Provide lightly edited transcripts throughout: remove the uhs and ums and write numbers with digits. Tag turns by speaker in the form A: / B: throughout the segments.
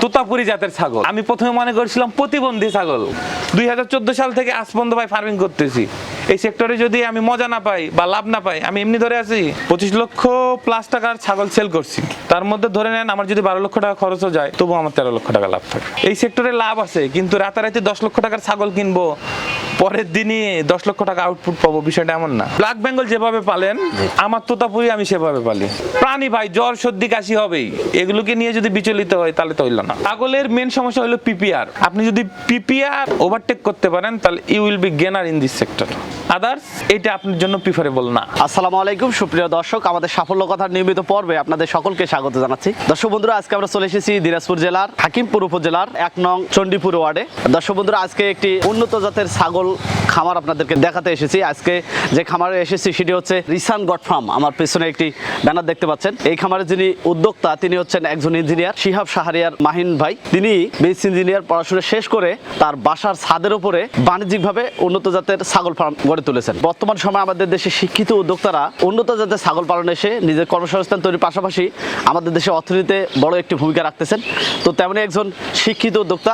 A: তোতাপুরি জাতের ছাগল। আমি প্রথমে মনে করছিলাম প্রতিবন্ধী ছাগল। 2014 সাল থেকে আজ পর্যন্ত ভাই ফার্মিং করতেছি। এই সেক্টরে যদি আমি মজা না পাই বা লাভ না পাই, আমি এমনি ধরে আছি 25 লক্ষ প্লাস টাকার ছাগল সেল করছি। তার মধ্যে ধরে নেন আমার যদি 12 লক্ষ টাকা খরচও যায়, তবু আমার 13 লক্ষ টাকা লাভ থাকে। এই সেক্টরে লাভ আছে, কিন্তু রাতারাতি 10 লক্ষ টাকার ছাগল কিনবো, পরের দিনই 10 লক্ষ টাকা আউটপুট পাবো, বিষয়টা এমন না। ব্ল্যাক বেঙ্গল যেভাবে পালেন, আমার তোতাপুরি আমি সেভাবে পালি। প্রাণী ভাই জ্বর সর্দি কাশি হবেই, এগুলোকে নিয়ে যদি বিচলিত হয় তাহলে তো হইল না। ছাগলের মেন সমস্যা হলো পিপিআর। আপনি যদি পিপিআর ওভারটেক করতে পারেন তাহলে you will be gainer in this sector. Others এটা আপনার জন্য প্রিফারেবল না।
B: আসসালামু আলাইকুম সুপ্রিয় দর্শক, আমাদের সাফল্য কথার নিয়মিত পর্বে আপনাদের সকলকে স্বাগত জানাচ্ছি। দর্শক বন্ধুরা, আজকে আমরা চলে এসেছি দিনাজপুর জেলার হাকিমপুর উপজেলার 1 নং চণ্ডীপুর ওয়ার্ডে। দর্শক বন্ধুরা, আজকে একটি উন্নত জাতের ছাগল খামার আপনাদেরকে দেখাতে এসেছি। আজকে যে খামারে এসেছি সেটি হচ্ছে রিসান গট ফার্ম। আমার পেছনে একটি ব্যানার দেখতে পাচ্ছেন। এই খামারের যিনি উদ্যোক্তা তিনি হচ্ছেন একজন ইঞ্জিনিয়ার, শিহাব শাহরিয়ার মাহিন ভাই। তিনি বেস ইঞ্জিনিয়ার পড়াশোনা শেষ করে তার বাসার ছাদের উপরে বাণিজ্যিকভাবে উন্নত জাতের ছাগল ফার্ম গড়ে তুলেছেন। বর্তমান সময়ে আমাদের দেশে শিক্ষিত উদ্যোক্তারা উন্নত জাতের ছাগল পালনে এসে নিজের কর্মসংস্থান তৈরির পাশাপাশি আমাদের দেশে অর্থনীতিতে বড় একটি ভূমিকা রাখতেছেন। তো তেমনি একজন শিক্ষিত উদ্যোক্তা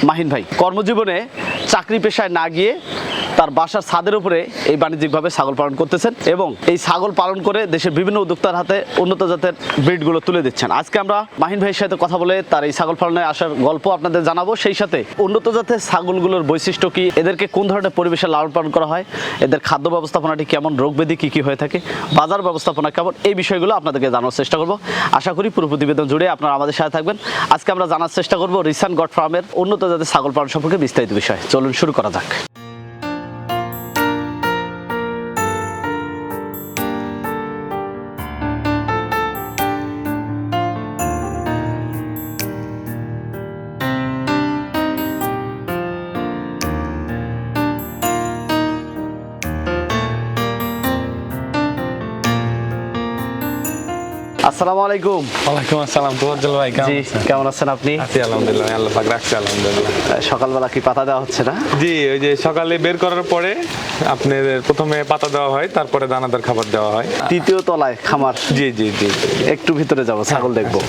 B: মাহিন ভাই কর্মজীবনে চাকরি পেশায় না গিয়ে তার বাসার ছাদের উপরে এই বাণিজ্যিকভাবে ছাগল পালন করতেছেন এবং এই ছাগল পালন করে দেশের বিভিন্ন উদ্যোক্তার হাতে উন্নত জাতের ব্রিডগুলো তুলে দিচ্ছেন। আজকে আমরা মাহিন ভাইয়ের সাথে কথা বলে তার এই ছাগল পালনে আসার গল্প আপনাদের জানাবো। সেই সাথে উন্নত জাতের ছাগলগুলোর বৈশিষ্ট্য কি, এদেরকে কোন ধরনের পরিবেশে লালন পালন করা হয়, এদের খাদ্য ব্যবস্থাপনাটি কেমন, রোগব্যাধি কি কি হয়ে থাকে, বাজার ব্যবস্থাপনা কেমন, এই বিষয়গুলো আপনাদেরকে জানার চেষ্টা করব। আশা করি পুরো প্রতিবেদন জুড়ে আপনারা আমাদের সাথে থাকবেন। আজকে আমরা জানার চেষ্টা করব রিসান গট ফার্মের উন্নত জাতের ছাগল পালন সম্পর্কে বিস্তারিত বিষয়। চলুন শুরু করা যাক। আসসালামু আলাইকুম।
A: ওয়ালাইকুম আসসালাম। তোয়াজ্জল ভাই
B: জি, কেমন আছেন আপনি?
A: আছি আলহামদুলিল্লাহ, আল্লাহ পাক রাখছে আলহামদুলিল্লাহ।
B: সকালবেলা কি পাতা দেওয়া হচ্ছে না?
A: জি, ওই যে সকালে বের করার পরে আপনার প্রথমে পাতা দেওয়া হয়, তারপরে দানাদার খাবার দেওয়া হয়।
B: তৃতীয় তলায় খামার।
A: জি জি জি।
B: একটু ভিতরে যাব, ছাগল দেখবো।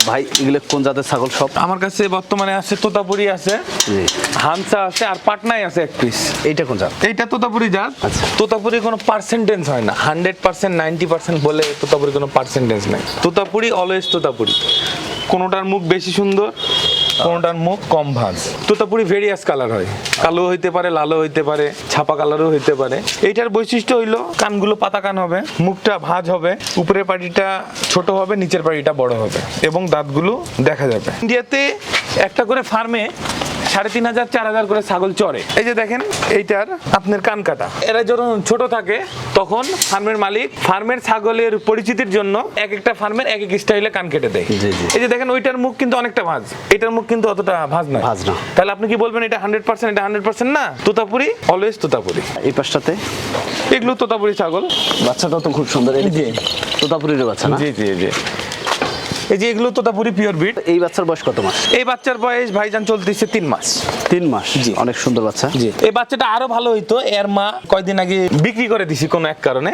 B: ভাই এগুলো কোন জাতের ছাগল সব?
A: আমার কাছে বর্তমানে আছে তোতাপুরি আছে,
B: জি,
A: হানসা আছে, আর পাটনাই আছে 1 পিস।
B: এইটা কোন জাত?
A: এইটা তোতাপুরি জাত।
B: আচ্ছা।
A: তোতাপুরি কোনো পার্সেন্টেজ হয় না, 100% 90% বলে তোতাপুরি কোনো পার্সেন্টেজ নাই। তোতাপুরি অলওয়েজ তোতাপুরি। কোনোটার মুখ বেশি সুন্দর, কোনোটার মুখ কম ভাঁজ। তোতাপুরি ভেরিয়াস কালার হয়, কালো হইতে পারে, লালও হইতে পারে, ছাপা কালারও হইতে পারে। এইটার বৈশিষ্ট্য হইলো কানগুলো পাতা কান হবে, মুখটা ভাঁজ হবে, উপরের পাটিটা ছোট হবে, নিচের পাটিটা বড় হবে এবং দাঁতগুলো দেখা যাবে। ইন্ডিয়াতে একটা করে ফার্মে 3500 4000 করে ছাগল চড়ে। এই যে দেখেন, এইটার আপনার কান কাটা। এরা যখন ছোট থাকে তখন ফার্মের মালিক ফার্মের ছাগলের পরিচিতির জন্য এক একটা ফার্মের এক এক স্টাইলে কান কেটে দেয়। এই যে দেখেন, ওইটার মুখ কিন্তু অনেকটা ভাঁজ, এটার মুখ কিন্তু অতটা ভাঁজ না। তাহলে আপনি কি বলবেন এটা 100%, এটা 100% না? তোতাপুরি অলওয়েজ তোতাপুরি।
B: এই পাশটাতে
A: এগুলো তোতাপুরি ছাগল।
B: বাচ্চাটাও তো খুব সুন্দর।
A: জি,
B: তোতাপুরির বাচ্চা না?
A: জি জি জি। এই যে এগুলো তোতাপুরি পিওর ব্রিড।
B: এই বাচ্চার বয়স কত মাস?
A: এই বাচ্চার বয়স ভাইজান চলতেছে 3 মাস।
B: 3 মাস?
A: জি,
B: অনেক সুন্দর বাচ্চা।
A: জি, এই বাচ্চাটা আরো ভালো হইতো। এর মা কয়দিন আগে বিক্রি করে দিছি কোনো এক কারণে।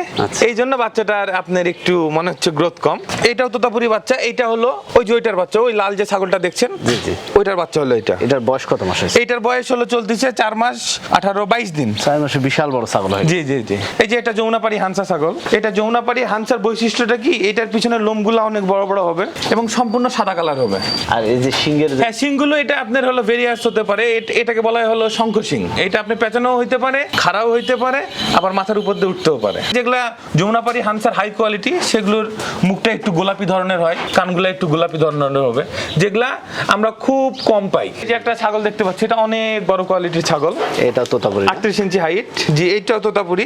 A: এই জন্য বাচ্চাটার আপনার একটু মনে হচ্ছে গ্রোথ কম। এইটাও তোতাপুরি বাচ্চা। এইটা হলো ওই যে ওইটার বাচ্চা, ওই লাল যে ছাগলটা দেখছেন,
B: জি জি,
A: ওইটার বাচ্চা হলো এটা।
B: এটার বয়স কত মাস?
A: এইটার বয়স হলো চলতেছে 4 মাস 18-22 দিন।
B: 4 মাসে বিশাল বড় ছাগল হয়।
A: জি জি জি। এই যে এটা যমুনাপাড়ি হানসা ছাগল। এটা যমুনাপাড়ি হানসার বৈশিষ্ট্যটা কি, এটার পিছনে লোমগুলো অনেক বড় বড় হবে এবং সম্পূর্ণ সাদা কালার হবে।
B: আর এই যে সিংহের,
A: হ্যাঁ, সিংগুলো এটা আপনার হলো ভেরিয়াস হতে পারে। এটাকে বলা হয় হলো শঙ্খ সিং। এটা আপনি পেঁচানোও হইতে পারে, খাড়াও হইতে পারে, আবার মাথার উপর দিয়ে উঠতেও পারে। যেগুলা যমুনাপাড়ি হানসার হাই কোয়ালিটি, সেগুলোর মুখটা একটু গোলাপি ধরনের হয়, কানগুলো একটু গোলাপি ধরনের হবে, যেগুলা আমরা খুব কম পাই। এই যে একটা ছাগল দেখতে পাচ্ছি, এটা অনেক বড় কোয়ালিটির ছাগল।
B: এটা তোতাপুরি
A: 38 ইঞ্চি হাইট। জি, এইটাও তোতাপুরি।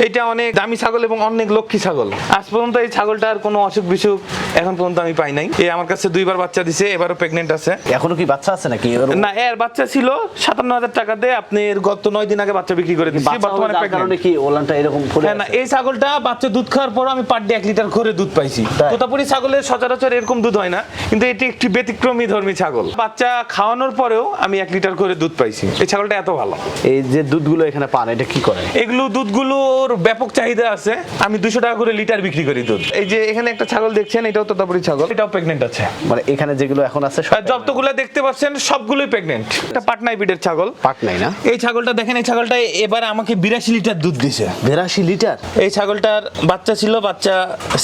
A: এটা অনেক দামি ছাগল এবং অনেক লক্ষ্মী ছাগল। আজ পর্যন্ত এই ছাগলটার কোনো অসুখ বিসুখ এখন পর্যন্ত আমি পাই নাই। এই আমার কাছে 2বার বাচ্চা দিছে, এবারও প্রেগনেন্ট আছে।
B: এখনো কি বাচ্চা আছে নাকি?
A: না, এর বাচ্চা ছিল 57000 টাকা দিয়ে আপনি গত 9 দিন আগে বাচ্চা বিক্রি করে দিয়েছি। বর্তমানে
B: কারণে কি ওলানটা এরকম ফুলে?
A: হ্যাঁ, না, এই ছাগলটা বাচ্চা দুধ খাওয়ার পর আমি পার ডে 1 লিটার করে দুধ পাইছি। তোতাপুরি ছাগলের সচরাচর এরকম দুধ হয় না, কিন্তু এটি একটি ব্যতিক্রমী ধর্মী ছাগল। বাচ্চা খাওয়ানোর পরেও আমি 1 লিটার করে দুধ পাইছি। এই ছাগলটা এত ভালো।
B: এই যে দুধগুলো এখানে পান, এটা কি করে?
A: এগুলো দুধগুলোর ব্যাপক চাহিদা আছে। আমি 200 টাকা করে লিটার বিক্রি করি দুধ। এই যে এখানে একটা ছাগল দেখছেন, এটাও তোতাপুরি ছাগল। এটা এটাও প্রেগনেন্ট আছে।
B: মানে এখানে যেগুলো এখন আছে
A: আর যতগুলো দেখতে পাচ্ছেন সবগুলোই প্রেগনেন্ট। এটা পাটনাই বিটের ছাগল।
B: পাটনাই না?
A: এই ছাগলটা দেখেন, এই ছাগলটা এবারে আমাকে 82 লিটার দুধ দিছে।
B: 82 লিটার?
A: এই ছাগলটার বাচ্চা ছিল, বাচ্চা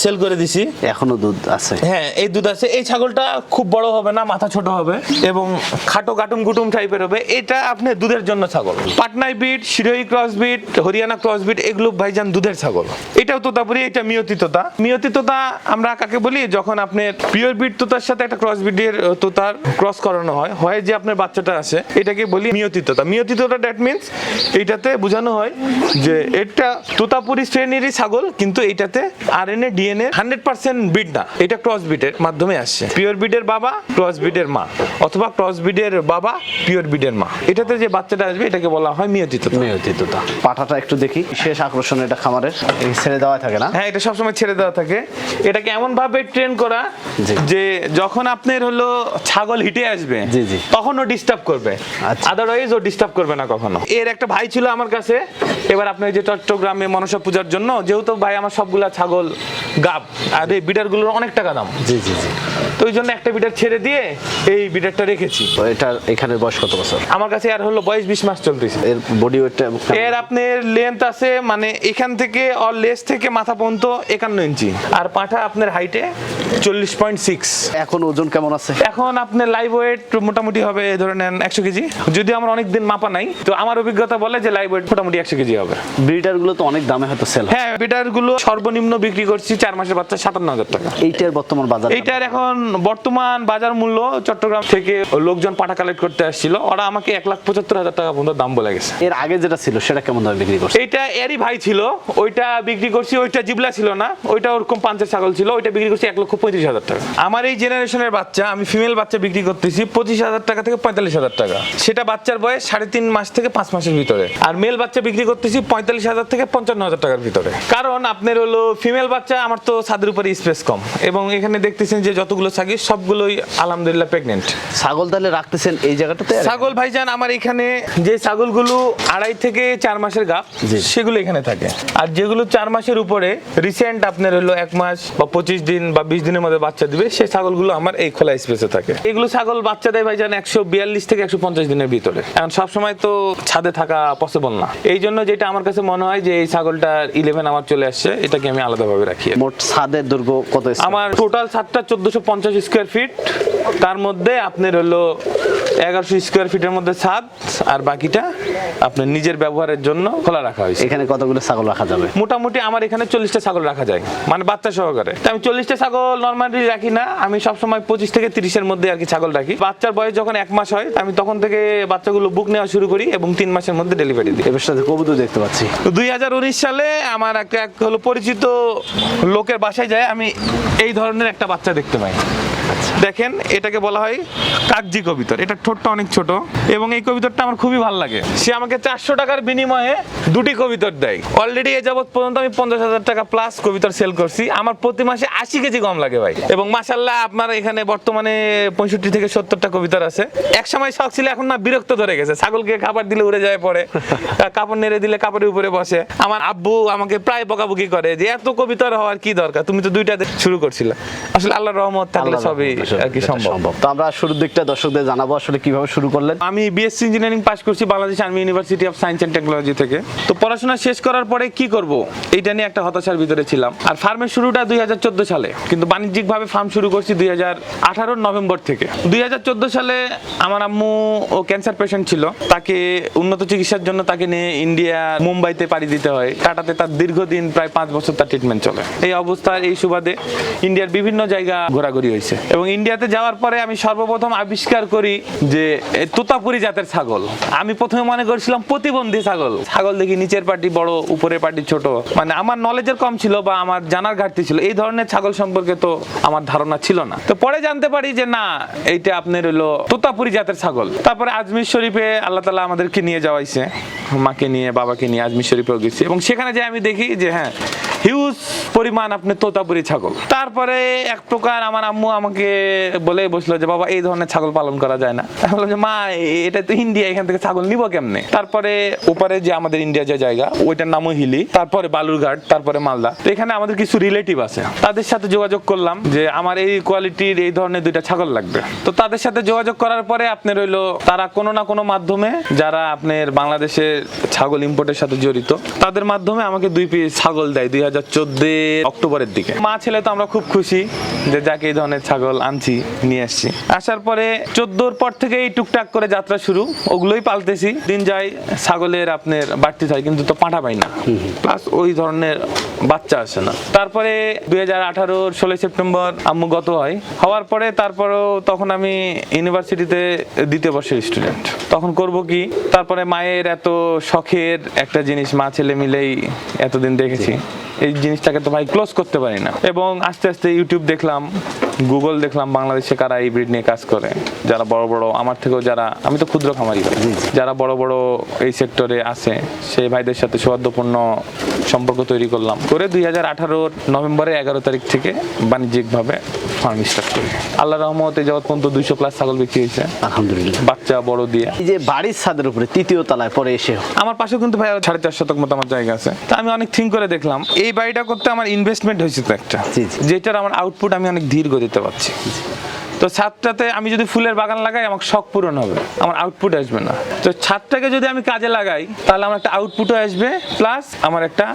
A: সেল করে দিছি।
B: এখনো দুধ আছে?
A: হ্যাঁ, এই দুধ আছে। এই ছাগলটা খুব বড় হবে না, মাথা ছোট হবে এবং খাটো কাটুম কুটুম টাইপের হবে। এটা আপনি দুধের জন্য ছাগল। পাটনাই বিট, সিরোহী ক্রস বিট, হরিয়ানা ক্রস বিট, এগুলো ভাইজান দুধের ছাগল। এটাও তোতাপুরি, এটা মিয়তি তোতা। মিয়তি তোতা আমরা কাকে বলি? যখন আপনার পিওর বিট তোতার সাথে একটা ক্রস বিটের তোতার ক্রস করানো হয়, হয় যে আপনার বাচ্চাটা আসে, এটাকে বলি মিয়তি তোতা। মিয়তি তোতা দ্যাট মিন্স এইটাতে বোঝানো হয় যে এটা তোতাপুরি শ্রেণীরই ছাগল, কিন্তু এইটাতে আরএনএ ডিএনএ 100% বিট না, এটা ক্রস বিটের মাধ্যমে আসছে। পিওর বিটের বাবা, ক্রস বিটের মা, অথবা ক্রস বিটের বাবা, পিওর বিটের মা, এটাতে যে বাচ্চাটা আসবে এটাকে বলা হয় মিয়তি তোতা।
B: মিয়তি তোতা। পাঠাটা একটু দেখি, শেষ আকর্ষণ এটা খামারের, এই ছেড়ে দেওয়া থাকে না?
A: হ্যাঁ, এটা সবসময় ছেড়ে দেওয়া থাকে। এটাকে এমন ভাবে ট্রেন করা
B: জি।
A: যে যখন আপনার হলো ছাগল হিটে আসবে,
B: জি, জি।
A: তখন ও ডিস্টার্ব করবে,
B: আচ্ছা।
A: আদারওয়াইজ ও ডিস্টার্ব করবে না কখনো। এর একটা ভাই ছিল আমার কাছে, এবার আপনার যে চট্টগ্রামে মনসা পূজার জন্য, যেহেতু ভাই আমার সবগুলা ছাগল গাব, আর এই বিডারগুলোর অনেক টাকা দাম,
B: জি জি জি,
A: তো ওই জন্য একটা বিডার ছেড়ে দিয়ে এই বিডারটা রেখেছি।
B: তো এটার এখানের বয়স কত বছর?
A: আমার কাছে আর হলো বয়স 20 মাস চলতেছে।
B: এর বডি ওয়েটটা?
A: এর আপনার লেন্থ আছে মানে এখান থেকে অর লেস থেকে মাথা পর্যন্ত 51 ইঞ্চি, আর পাঠা আপনার হাইটে 40.6।
B: এখন ওজন কেমন আছে?
A: এখন আপনার লাইভ ওয়েট মোটামুটি হবে ধরে নেন 100 কেজি, যদিও আমার অনেক দিন মাপা নাই, তো আমার অভিজ্ঞতা বলে যে লাইভ ওয়েট মোটামুটি 100 কেজি হবে।
B: ব্রিডার গুলো তো অনেক দামে হয়তো সেল হয়।
A: হ্যাঁ, বিটার গুলো সর্বনিম্ন বিক্রি করছি 4 মাসের বাচ্চা 57,000 টাকা।
B: এইটার বর্তমান বাজার?
A: এইটার এখন বর্তমান বাজার মূল্য, চট্টগ্রাম থেকে লোকজন পাঠা কালেক্ট করতে আসছিল, ওরা আমাকে 1,75,000 টাকা পর্যন্ত দাম বলে গেছে।
B: এর আগে যেটা ছিল সেটা কেমন দামে বিক্রি করছে?
A: এইটা এরই ভাই ছিল, ওইটা বিক্রি করছি, ওইটা জিবলা ছিল না, ওইটা ওরকম পাঞ্চের ছাগল ছিল, ওইটা বিক্রি করছি 1,35,000 টাকা। আমার এই জেনারেশনের বাচ্চা, আমি ফিমেল বাচ্চা বিক্রি করতেছি 25,000 টাকা থেকে 45,000 টাকা, সেটা বাচ্চার বয়স 3.5 মাস থেকে 5 মাসের ভিতরে। আর মেল বাচ্চা বিক্রি করতেছি 45,000 থেকে 55,000 টাকার ভিতরে। কারণ আপনার হলো ফিমেল বাচ্চা আমার তো ছাদের উপরে স্পেস কম, এবং এখানে দেখতেছেন যে যতগুলো ছাগল সবগুলোই আলহামদুলিল্লাহ প্রেগনেন্ট।
B: ছাগল তাহলে রাখতেছেন এই জায়গাটাতে?
A: ছাগল ভাইজান আমার এখানে যে ছাগলগুলো 2.5 থেকে 4 মাসের গাপ,
B: জি।
A: সেগুলো এখানে থাকে। আর যেগুলো 4 মাসের উপরে রিসেন্ট আপনার হলো 1 মাস বা 25 দিন বা 20 দিনের মধ্যে বাচ্চা দিবে, সেই ছাগলগুলো আমার এই খোলা স্পেসে থাকে। এগুলো ছাগল বাচ্চা দেয় ভাইজান 142 থেকে 150 দিনের ভিতরে। এখন সবসময় তো ছাদে থাকা পসিবল না, এই জন্য যেটা আমার কাছে মনে হয় যে এই ছাগলটার 11 আমার চলে আসছে, এটাকে আমি আলাদাভাবে রাখি।
B: মোট ছাদের দৈর্ঘ্য কত?
A: আমার টোটাল ছাদটা 1450 স্কোয়ার ফিট, তার মধ্যে আপনার হলো 1100 স্কোয়ার ফিটের মধ্যে ছাদ, আর বাকিটা আপনার নিজের ব্যবহারের জন্য খোলা রাখা হয়েছে।
B: এখানে কতগুলো ছাগল রাখা যাবে?
A: মোটামুটি আমার এখানে 40টা ছাগল রাখা যায়, মানে বাচ্চা সহকারে। আমি 40টা ছাগল নর্মালি রাখি না, আমি সবসময় 25 থেকে 30-এর মধ্যে আর কি ছাগল রাখি। বাচ্চার বয়স যখন 1 মাস হয়, আমি তখন থেকে বাচ্চাগুলো বুক নেওয়া শুরু করি এবং 3 মাসের মধ্যে ডেলিভারি দিই।
B: এবার সাথে কবুতর দেখতে পাচ্ছি।
A: 2019 সালে আমার এক হলো পরিচিত লোকের বাসায় যায়, আমি এই ধরনের একটা বাচ্চা দেখতে পাই। দেখেন, এটাকে বলা হয় কাকজি কবিতর। এটা ঠোঁটটা অনেক ছোট এবং এই কবিতরটা আমার খুবই ভালো লাগে। সে আমাকে 400 টাকার বিনিময়ে 2টি কবিতর দেয়। অলরেডি এ যাবৎ পর্যন্ত আমি 50,000 টাকা প্লাস কবিতর সেল করছি। আমার প্রতি মাসে 80 কেজি গম লাগে ভাই, এবং মাশাআল্লাহ আপনার এখানে বর্তমানে 65 থেকে 70টা কবিতর আছে। এক সময় শখ ছিল, এখন না বিরক্ত ধরে গেছে। ছাগলকে খাবার দিলে উড়ে যায়, পরে কাপড় নেড়ে দিলে কাপড়ের উপরে বসে। আমার আব্বু আমাকে প্রায় বকাবকি করে যে এত কবিতর হওয়ার কি দরকার, তুমি তো 2টা শুরু করছিলে। আসলে আল্লাহর রহমত থাকলে সবই আর কি সম্ভব।
B: তো আমরা শুরুর দিকটা দর্শকদের জানাবো আসলে কিভাবে শুরু করলেন।
A: আমি বিএসসি ইঞ্জিনিয়ারিং পাস করছি Bangladesh army university of science and technology থেকে। তো পড়াশোনা শেষ করার পরে কি করব, এইটা নিয়ে একটা হতাশার ভিতরে ছিলাম। আর ফার্মের শুরুটা 2014 সালে, কিন্তু বাণিজ্যিকভাবে ফার্ম শুরু করছি 2018 নভেম্বর থেকে। 2014 সালে আমার আম্মু ও ক্যান্সার পেশেন্ট ছিল, তাকে উন্নত চিকিৎসার জন্য তাকে নিয়ে ইন্ডিয়া মুম্বাইতে পাড়ি দিতে হয়। টাটাতে তার দীর্ঘদিন প্রায় 5 বছর তার ট্রিটমেন্ট চলে। এই অবস্থায় এই সুবাদে ইন্ডিয়ার বিভিন্ন জায়গা ঘোরাঘুরি হয়েছে, এবং ইন্ডিয়াতে যাওয়ার পরে আমি সর্বপ্রথম আবিষ্কার করি যে তোতাপুরি জাতের ছাগল। আমি প্রথমে মনে করছিলাম প্রতিবন্ধী ছাগল। ছাগল দেখি নিচের পাটি বড়, উপরের পাটি ছোট, মানে আমার নলেজের কম ছিল বা আমার জানার ঘাটতি ছিল। এই ধরনের ছাগল সম্পর্কে তো আমার ধারণা ছিল না। তো পরে জানতে পারি যে না, এইটা আপনার হলো তোতাপুরি জাতের ছাগল। তারপরে আজমির শরীফে আল্লাহ তাআলা আমাদেরকে নিয়ে যাওয়াইছে, মাকে নিয়ে বাবাকে নিয়ে আজমির শরীফেও গেছি, এবং সেখানে যে আমি দেখি যে হ্যাঁ, হিউজ পরিমাণ আপনি তোতাপুরি ছাগল। তারপরে এক প্রকার আমার আম্মু আমাকে বলে বসলো যে বাবা এই ধরনের ছাগল পালন করা যায় না। আমি বললাম যে মা এটা তো ইন্ডিয়া, এখান থেকে ছাগল নিব কেমনে? তারপরে ওপারে যে আমাদের ইন্ডিয়া যে জায়গা ওইটার নামও হিলি, তারপরে বালুরঘাট, তারপরে মালদা। তো এখানে আমাদের কিছু রিলেটিভ আছে, তাদের সাথে যোগাযোগ করলাম যে আমার এই কোয়ালিটির এই ধরনের 2টা ছাগল লাগবে। তো তাদের সাথে যোগাযোগ করার পরে আপনার হইলো তারা কোনো না কোনো মাধ্যমে, যারা আপনার বাংলাদেশের ছাগল ইম্পোর্টের সাথে জড়িত, তাদের মাধ্যমে আমাকে 2 পিস ছাগল দেয় 2014 অক্টোবরের দিকে। মা ছেলে তো আমরা খুব খুশি যে যাকে এই ধরনের ছাগল আনছি, নিয়ে আসছি। আসার পরে 14 পর থেকে এই টুকটাক করে যাত্রা শুরু, ওগুলোই পালতেছি। দিন যায় ছাগলের আপনার বাড়তি হয়, কিন্তু তো পাঠা পাই না, প্লাস ওই ধরনের বাচ্চা আসে না। তারপরে 2018 16 সেপ্টেম্বর আম্মু গত হয়। হওয়ার পরে তারপরেও তখন আমি ইউনিভার্সিটিতে 2য় বর্ষের স্টুডেন্ট, তখন করব কি? তারপরে মায়ের এত শখের একটা জিনিস, মা ছেলে মিলেই এতদিন দেখেছি, এই জিনিসটাকে তো ভাই ক্লোজ করতে পারি না। এবং আস্তে আস্তে ইউটিউব দেখলাম, গুগল দেখলাম, বাংলাদেশে কারা এই ব্রিড নিয়ে কাজ করে, যারা বড় বড় আমার থেকেও, যারা, আমি তো ক্ষুদ্র খামারি ভাই, যারা বড় বড় এই সেক্টরে আছে, সেই ভাইদের সাথে সৌহার্দ্যপূর্ণ সম্পর্ক তৈরি করলাম। করে 2018 নভেম্বরের 11 তারিখ থেকে বাণিজ্যিকভাবে ফার্ম স্টার্ট করি। আল্লাহর রহমতে যাবত পর্যন্ত 200+ ছাগল বিক্রি হয়েছে
B: আলহামদুলিল্লাহ,
A: বাচ্চা বড় দিয়ে।
B: এই যে বাড়ির ছাদের উপরে 3য় তলায় পরে এসে
A: আমার পাশে কিন্তু ভাই 4.5 শতক মতো আমার জায়গা আছে। তা আমি অনেক থিঙ্ক করে দেখলাম এই বাড়িটা করতে আমার ইনভেস্টমেন্ট হয়েছে তো একটা,
B: জি, জি।
A: যেটার আমার আউটপুট আমি অনেক ধীর গতিতে পাচ্ছি। তো ছাদটাতে আমি যদি ফুলের বাগান লাগাই আমার শখ পূরণ হবে, আমার আউটপুট আসবে না। তো ছাদটাকে যদি আমি কাজে লাগাই তাহলে আমার একটা আউটপুটও আসবে, প্লাস আমার একটা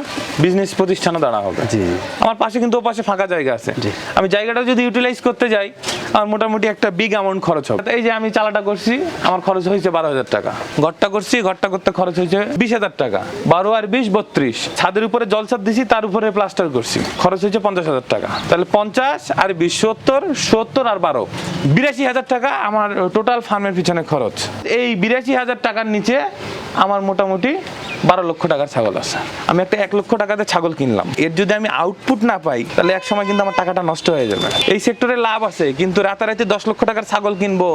A: বিজনেস প্রতিষ্ঠানও দাঁড়া হবে।
B: জি।
A: আমার পাশে কিন্তু ওপাশে ফাঁকা জায়গা আছে,
B: জি।
A: আমি জায়গাটা যদি ইউটিলাইজ করতে যাই আমার মোটামুটি একটা বিগ অ্যামাউন্ট খরচ হবে। এই যে আমি চালাটা করছি, আমার খরচ হয়েছে 12,000 টাকা। ঘরটা করছি, ঘরটা করতে খরচ হয়েছে 20,000 টাকা। 12 আর 20 32। ছাদের উপরে জলছাদ দিছি, তার উপরে প্লাস্টার করছি, খরচ হয়েছে 50,000 টাকা। তাহলে 50 আর 20 70, 70 আর 12 82,000 টাকা আমার টোটাল ফার্মের পিছনে খরচ। এই 82,000 টাকার নিচে আমার মোটামুটি 12 লক্ষ টাকার ছাগল আছে। আমি একটা 1 লক্ষ টাকাতে ছাগল কিনলাম, এর যদি আমি আউটপুট না পাই তাহলে এক সময় কিন্তু আমার টাকাটা নষ্ট হয়ে যাবে। এই সেক্টরে লাভ আছে, কিন্তু রাতারাতি 10 লক্ষ টাকার ছাগল কিনবো,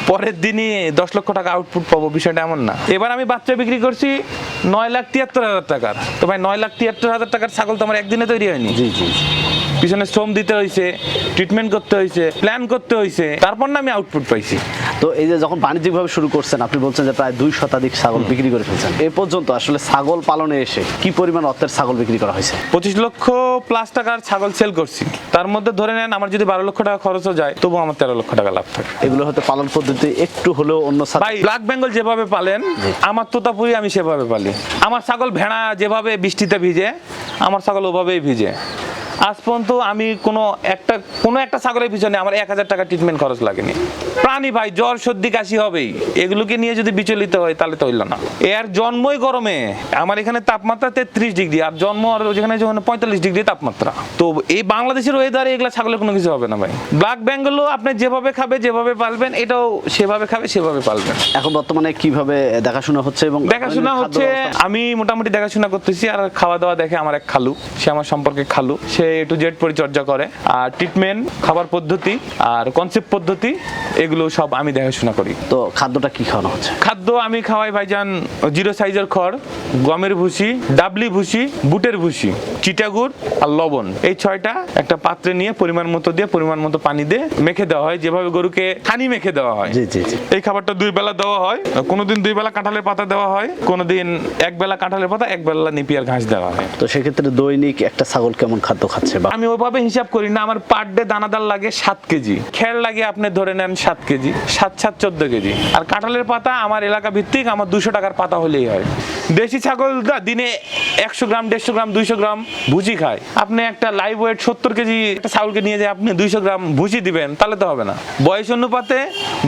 A: পরের দিনই 10 লক্ষ টাকা আউটপুট পাবো, বিষয়টা এমন না। এবার আমি বাচ্চা বিক্রি করছি 9,73,000 টাকার। তো ভাই 9,73,000 টাকার ছাগল তো আমার একদিনে তৈরি হয়নি।
B: জি জি।
A: পিছনে শ্রম দিতে হয়েছে, ট্রিটমেন্ট করতে হয়েছে, প্ল্যান করতে হয়েছে, তারপর না আমি আউটপুট পাইছি।
B: তো এই যে যখন বাণিজ্যিকভাবে শুরু করছেন, আপনি বলছেন যে প্রায় 2 শতাধিক ছাগল বিক্রি করে ফেলছেন, এ পর্যন্ত আসলে ছাগল পালনে এসে কি পরিমাণ অর্থের ছাগল বিক্রি করা হয়েছে?
A: 25 লক্ষ প্লাস টাকার ছাগল সেল করছি। তার মধ্যে ধরে নেন আমার যদি 12 লক্ষ টাকা খরচও যায়, তবু আমার 13 লক্ষ টাকা লাভ থাকে।
B: এগুলো হয়তো পালন পদ্ধতি একটু হলেও অন্য
A: ভাই ব্ল্যাক বেঙ্গল যেভাবে পালেন, আমার তোতাপুরি আমি সেভাবে পালি। আমার ছাগল ভেড়া যেভাবে বৃষ্টিতে ভিজে, আমার ছাগল ওভাবেই ভিজে। আজ পর্যন্ত আমি কোনো একটা ছাগলের পিছনে আমার 1,000 টাকা ট্রিটমেন্ট খরচ লাগেনি। প্রাণী ভাই জ্বর সর্দি কাশি হবেই, এগুলোকে নিয়ে যদি বিচলিত হয় তাহলে তো হইল না। এর জন্মই গরমে, আমার এখানে তাপমাত্রা 33 ডিগ্রি, আর জন্ম আর যেখানে 45 ডিগ্রি তাপমাত্রা। তো এই বাংলাদেশের ওয়েদারে এগুলা ছাগলের কোনো কিছু হবে না ভাই। ব্ল্যাক বেঙ্গলও আপনি যেভাবে খাবে, যেভাবে পালবেন, এটাও সেভাবে খাবে, সেভাবে পালবেন।
B: এখন বর্তমানে কিভাবে দেখাশোনা হচ্ছে? এবং
A: দেখাশোনা হচ্ছে, আমি মোটামুটি দেখাশোনা করতেছি, আর খাওয়া দাওয়া দেখে আমার এক খালু, সে আমার সম্পর্কে খালু, সে A to Z পরিচর্যা করে, আর ট্রিটমেন্ট, খাবার পদ্ধতি আর কনসেপ্ট পদ্ধতি এগুলো সব আমি দেখাশোনা করি।
B: তো খাদ্যটা কি খাওয়ানো হচ্ছে?
A: খাদ্য আমি খাওয়াই ভাইজান 0 সাইজের খড়, গমের ভুসি, ডাবলি ভুসি, বুটের ভুসি, চিটাগুড় আর লবণ, এই 6টা একটা পাত্রে নিয়ে পরিমাণ মতো দিয়ে, পরিমাণ মতো পানি দিয়ে মেখে দেওয়া হয়, যেভাবে গরুকে খানি মেখে দেওয়া হয়।
B: জি জি জি।
A: এই খাবারটা 2 বেলা দেওয়া হয়, কোনোদিন 2 বেলা কাঁঠালের পাতা দেওয়া হয়, কোনোদিন 1 বেলা কাঁঠালের পাতা, 1 বেলা নিপিয়ার ঘাস দেওয়া হয়।
B: তো সেক্ষেত্রে দৈনিক একটা ছাগল কেমন খাদ্য খাচ্ছে? বা
A: আমি ওইভাবে হিসাব করি না, আমার পার ডে দানাদার লাগে 7 কেজি, খের লাগে আপনি ধরে নেন 7 কেজি, 7 14 কেজি। আর কাঁঠালের পাতা আমার এলাকা ভিত্তিক আমার 200 টাকার পাতা হলেই হয়। দেশি ছাগল দিনে 100 গ্রাম, 150 গ্রাম, 200 গ্রাম ভুসি খায়। আপনি একটা লাইভ ওয়েট 70 কেজি একটা ছাগলকে নিয়ে যায় আপনি 200 গ্রাম ভুসি দিবেন, তাহলে তো হবে না। বয়স অনুপাতে,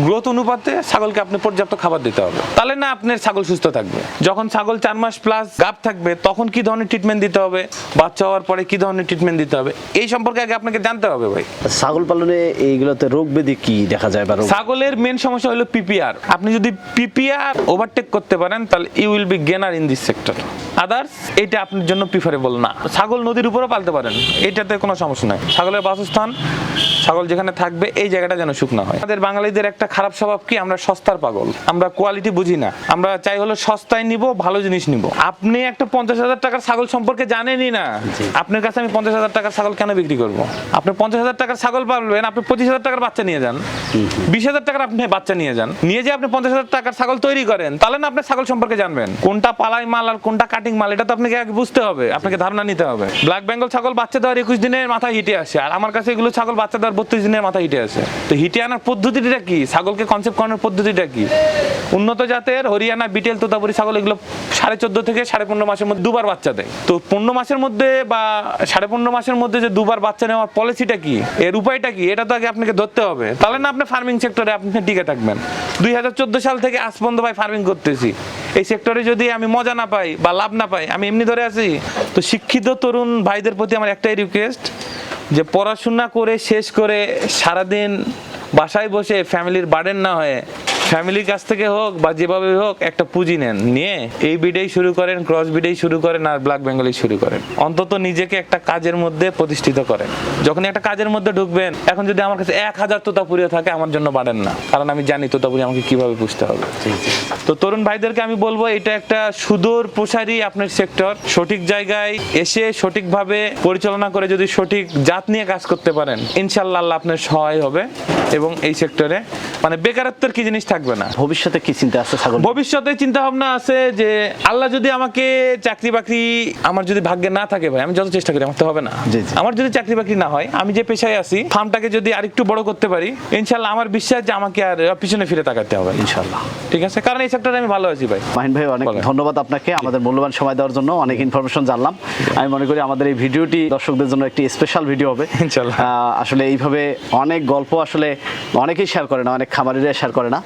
A: গ্রোথ অনুপাতে ছাগলকে আপনি পর্যাপ্ত খাবার দিতে হবে, তাহলে না আপনার ছাগল সুস্থ থাকবে। যখন ছাগল 4 মাস প্লাস গাভ থাকবে, তখন কি ধরনের ট্রিটমেন্ট দিতে হবে, বাচ্চা হওয়ার পরে কি ধরনের ট্রিটমেন্ট দিতে হবে, এই সম্পর্কে আগে আপনাকে জানতে হবে ভাই।
B: ছাগল পালনে এইগুলোতে রোগ ব্যাধি কি দেখা যায়? বা
A: ছাগলের মেন সমস্যা হলো পিপিআর। আপনি যদি পিপিআর ওভারটেক করতে পারেন তাহলে you will be gainer in this sector. Others এটা আপনার জন্য প্রিফারেবল না। ছাগল নদীর উপরেও পালতে পারেন, এটাতে কোনো সমস্যা নাই। ছাগলের বাসস্থান, ছাগল যেখানে থাকবে এই জায়গাটা যেন শুকনো হয়। আমাদের বাঙালিদের একটা খারাপ স্বভাব কি, আমরা সস্তার পাগল, আমরা কোয়ালিটি বুঝি না। আমরা চাই হলো সস্তায় নিব, ভালো জিনিস নিব। আপনি একটা 50,000 টাকার ছাগল সম্পর্কে জানেনই না, আপনার কাছে আমি 50,000 টাকার ছাগল কেন বিক্রি করব? আপনি 50,000 টাকার ছাগল পালবেন, আপনি 25,000 টাকার বাচ্চা নিয়ে যান, 20,000 টাকার আপনি বাচ্চা নিয়ে যান, নিয়ে যে আপনি 50,000 টাকার ছাগল তৈরি করেন, তাহলে না আপনি ছাগল সম্পর্কে জানবেন কোনটা পালাই মাল আর কোনটা কাটিং মাল। এটা তো আপনাকে আগে বুঝতে হবে, আপনাকে ধারণা নিতে হবে। ব্ল্যাক বেঙ্গল ছাগল বাচ্চা দেওয়ার 21 দিনের মাথায় হিটে আসে, আর আমার কাছে এগুলো ছাগল বাচ্চা দেওয়ার 32 দিনের মাথায় হিটে আসে। তো হিটে আনার পদ্ধতিটা কি, ছাগলকে কনসেপ্ট করানোর পদ্ধতিটা কি? উন্নত জাতের হরিয়ানা, বিটেল, তোতাপুরি ছাগল এগুলো 14.5 থেকে 15.5 মাসের মধ্যে দুবার বাচ্চা দেয়। তো 15 মাসের মধ্যে বা 15.5 মাসের মধ্যে যে দুবার বাচ্চা নেওয়ার পলিসিটা কি, এর উপায়টা কি, এটা তো আগে আপনাকে ধরতে হবে। তাহলে না আপনি ফার্মিং সেক্টরে আপনি টিকে থাকবেন। 2014 সাল থেকে আজ পর্যন্ত ভাই ফার্মিং করতেছি, এই সেক্টরে যদি আমি মজা না পাই বা লাভ না পাই, আমি এমনি ধরে আছি। তো শিক্ষিত তরুণ ভাইদের প্রতি আমার একটাই রিকোয়েস্ট, যে পড়াশোনা করে শেষ করে সারাদিন বাসায় বসে ফ্যামিলির বার্ডেন না হয়ে ফ্যামিলির কাছ থেকে হোক বা যেভাবে হোক একটা পুঁজি নেন, নিয়ে এই বিডেই শুরু করেন, ক্রস বিডেই শুরু করেন, আর ব্ল্যাক বেঙ্গলেই শুরু করেন। অন্তত নিজেকে একটা কাজের মধ্যে প্রতিষ্ঠিত করেন। যখন একটা কাজের মধ্যে ঢুকবেন, এখন যদি আমার কাছে 1000 তোতাপুরিও থাকে, আমার জন্য বাড়েন না, কারণ আমি জানি তোতাপুরি আমাকে কিভাবে পুষতে হবে। তো তরুণ ভাইদেরকে আমি বলবো, এটা একটা সুদূর প্রসারী আপনার সেক্টর। সঠিক জায়গায় এসে সঠিকভাবে পরিচালনা করে যদি সঠিক জাত নিয়ে কাজ করতে পারেন, ইনশাল্লাহ আল্লাহ আপনার সহায় হবে এবং এই সেক্টরে মানে বেকারত্বের কি জিনিস থাকবে না।
B: ভবিষ্যতে কি চিন্তা আছে ছাগল?
A: ভবিষ্যতে চিন্তা ভাবনা আছে যে আল্লাহ যদি আমাকে চাকরি বাকরি আমার যদি ভাগ্যে না থাকে, ভাই আমি যত চেষ্টা করি আমার তো হবে না। আমার যদি চাকরি বাকরি না হয়, আমি যে পেশায় আছি ফার্মটাকে যদি আরেকটু বড় করতে পারি, ইনশাল্লাহ আমার বিশ্বাস যে আমাকে আর পিছনে ফিরে তাকাতে হবে ইনশাল্লাহ। ঠিক আছে, কারণ এই সেক্টরে আমি ভালো আছি ভাই।
B: মাহিন ভাই অনেক ধন্যবাদ আপনাকে আমাদের মূল্যবান সময় দেওয়ার জন্য, অনেক ইনফরমেশন জানলাম। আমি মনে করি আমাদের এই ভিডিওটি দর্শকদের জন্য একটি স্পেশাল ভিডিও হবে
A: ইনশাল্লাহ।
B: আসলে এইভাবে অনেক গল্প আসলে অনেকেই শেয়ার করে না, অনেক খামারিরা শেয়ার করে না।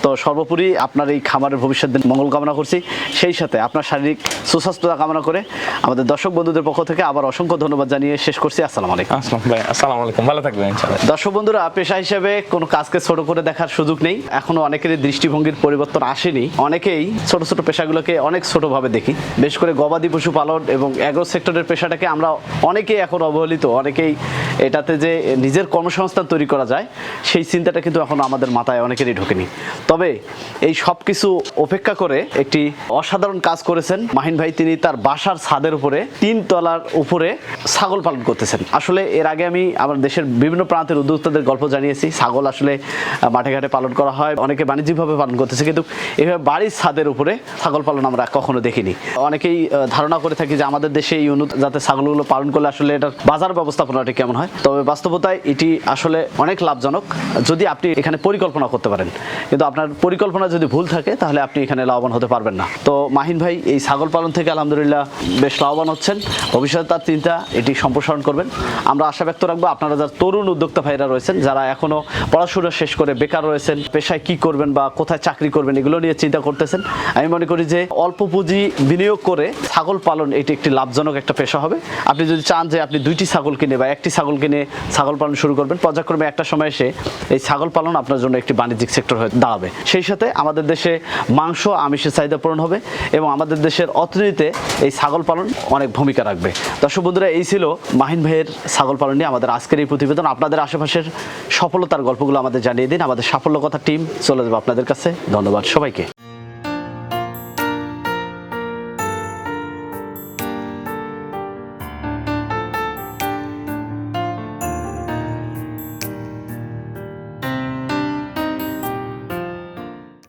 B: তো সর্বোপরি আপনার এই খামারের ভবিষ্যৎ মঙ্গল কামনা করছি, সেই সাথে আপনার শারীরিক সুস্বাস্থ্যতা কামনা করে আমাদের দর্শক বন্ধুদের পক্ষ থেকে আবার অসংখ্য ধন্যবাদ জানিয়ে শেষ করছি। আসসালামু আলাইকুম।
A: আসসালাম ভাই, আসসালামু আলাইকুম, ভালো থাকবেন ইনশাআল্লাহ।
B: দর্শক বন্ধুরা, পেশা হিসেবে কোনো কাজকে ছোট করে দেখার সুযোগ নেই। এখনো অনেকেরই দৃষ্টিভঙ্গির পরিবর্তন আসেনি। অনেকেই ছোট ছোট পেশাগুলোকে অনেক ছোটভাবে দেখি। বেশ করে গবাদি পশু পালন এবং অ্যাগ্রো সেক্টরের পেশাটাকে আমরা অনেকেই এখন অবহেলিত, অনেকেই এটাতে যে নিজের কর্মসংস্থান তৈরি করা যায় সেই চিন্তাটা কিন্তু এখনো আমাদের মাথায় অনেকেরই ঢোকেনি। তবে এই সব কিছু উপেক্ষা করে একটি অসাধারণ কাজ করেছেন মাহিন ভাই। তিনি তার বাসার ছাদের উপরে 3 তলার উপরে ছাগল পালন করতেছেন। আসলে এর আগে আমি আমার দেশের বিভিন্ন প্রান্তের উদ্যোক্তাদের গল্প জানিয়েছি, ছাগল আসলে মাঠে ঘাটে পালন করা হয়, অনেকে বাণিজ্যিকভাবে পালন করতেছে, কিন্তু এভাবে বাড়ির ছাদের উপরে ছাগল পালন আমরা কখনো দেখিনি। অনেকেই ধারণা করে থাকি যে আমাদের দেশে এই উন্নত জাতের ছাগলগুলো পালন করলে আসলে এটার বাজার ব্যবস্থাপনাটা কেমন হয়। তবে বাস্তবতায় এটি আসলে অনেক লাভজনক যদি আপনি এখানে পরিকল্পনা করতে পারেন, কিন্তু আপনার পরিকল্পনা যদি ভুল থাকে তাহলে আপনি এখানে লাভবান হতে পারবেন না। তো মাহিন ভাই এই ছাগল পালন থেকে আলহামদুলিল্লাহ বেশ লাভবান হচ্ছেন। ভবিষ্যতে তার চিন্তা এটি সম্প্রসারণ করবেন। আমরা আশা ব্যক্ত রাখবো আপনারা যারা তরুণ উদ্যোক্তা ভাইরা রয়েছেন, যারা এখনো পড়াশোনা শেষ করে বেকার রয়েছেন, পেশায় কি করবেন বা কোথায় চাকরি করবেন এগুলো নিয়ে চিন্তা করতেছেন, আমি মনে করি যে অল্প পুঁজি বিনিয়োগ করে ছাগল পালন এটি একটি লাভজনক একটা পেশা হবে। আপনি যদি চান যে আপনি 2টি ছাগল কিনে বা 1টি ছাগল কিনে ছাগল পালন শুরু করবেন, পর্যায়ক্রমে একটা সময় এসে এই ছাগল পালন আপনার জন্য একটি বাণিজ্যিক সেক্টর হয়ে দাঁড়াবে। সেই সাথে আমাদের দেশে মাংস আমিষের চাহিদা পূরণ হবে এবং আমাদের দেশের অর্থনীতিতে এই ছাগল পালন অনেক ভূমিকা রাখবে। দর্শক বন্ধুরা, এই ছিল মাহিন ভাইয়ের ছাগল পালন নিয়ে আমাদের আজকের এই প্রতিবেদন। আপনাদের আশেপাশের সফলতার গল্পগুলো আমাদের জানিয়ে দিন। আমাদের সাফল্য কথা টিম চলে যাবে আপনাদের কাছে। ধন্যবাদ সবাইকে।